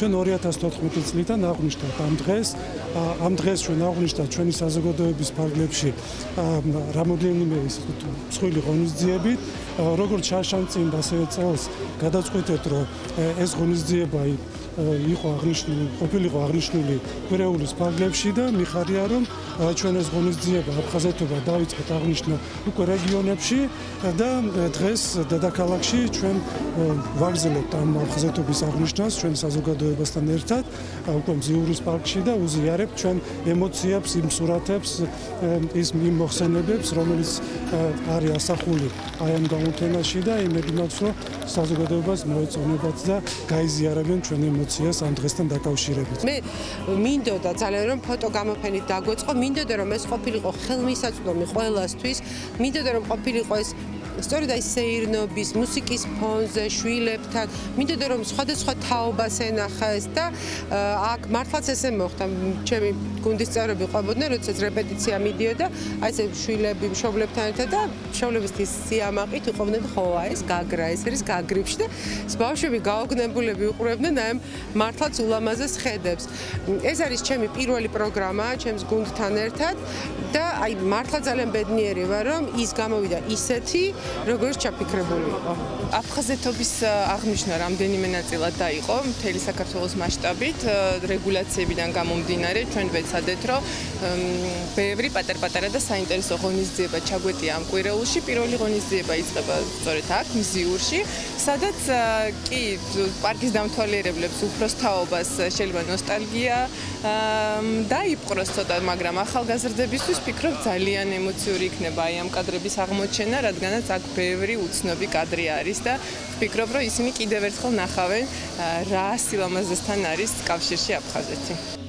ჩვენ 2014 წლიდან აღვნიშნეთ ამ დღეს ჩვენ აღვნიშნეთ ჩვენი საზოგადოების ფარგლებში რამოდენიმე მსხვილი ღონისძიებით, როგორც შარშანწინ ასევე წელს გადაწყვეტეთ, რომ ეს ღონისძიება ყოფილიყო აღნიშნული კვირეულის ფარგლებში და მიხარია, რომ ჩვენ ეს ღონისძიება აფხაზეთობა დავიწყეთ აღნიშნულ უკვე რეგიონებში და დღეს დედაქალაქში ჩვენ ვაგრძელებთ ამ აფხაზეთობის აღნიშვნას ჩვენ საზოგადოებასთან ერთად უკვე მზიურის პარკში და უზიარებთ ჩვენ ემოციებს, იმ სურათებს, იმ მოხსენებებს, რომელიც არის ასახული აი ამ გამოფენაში და იმედი მაქვს, რომ საზოგადოებას მოეწონებათ და გაიზიარებენ ჩვენ ემოციას ამ დღესთან დაკავშირებით. მე მინდოდა ძალიან რომ ფოტო გამოფენით დაგვეწყო, მინდოდა რომ ეს ყოფილიყო ხელმისაწვდომი ყველასთვის, მინდოდა რომ ყოფილიყო ეს სწორედ აი სეირნობის, მუსიკის ფონზე, შვილებთან, მინდოდა რომ სხვადასხვა თაობას ენახეს და აქ მართლაც ესე მოხდა, ჩემი გუნდის წევრები ყვებოდნენ, როდესაც რეპეტიცია მიდიოდა, აი ესე შვილები, მშობლებთან ერთად და მშობლების სიამაყით იყვნენ, ხო, ეს გაგრა, ეს არის გაგრიფში და ბავშვები გაოგნებულები უყურებდნენ აი ამ მართლაც ულამაზეს ხედებს. ეს არის ჩემი პირველი პროგრამა, ჩემს გუნდთან ერთად და აი მართლა ძალიან ბედნიერი ვარ, რომ ის გამოვიდა ისეთი როგორც ჩაფიქრებული იყო. აფხაზეთობის აღნიშვნა რამდენიმე ნაწილად დაიყო მთელი საქართველოს მასშტაბით, რეგულაციებიდან გამომდინარე, ჩვენ ვეცადეთ, რომ ბევრი პატარ-პატარა და საინტერესო ღონისძიება ჩაგვეტია ამ კვირეულში. პირველი ღონისძიება იწყება სწორედ აქ, მზიურში, სადაც კი პარკის დამთვალიერებლებს უფროს თაობას შეიძლება ნოსტალგია დაიპყროს ცოტა, მაგრამ ახალგაზრდებისთვის ვფიქრობ ძალიან ემოციური იქნება აი ამ კადრების აღმოჩენა, რადგანაც აქ ბევრი უცნობი კადრი არის და ვფიქრობ, რომ ისინი კიდევ ერთხელ ნახავენ რა სილამაზესთან არის კავშირში აფხაზეთი.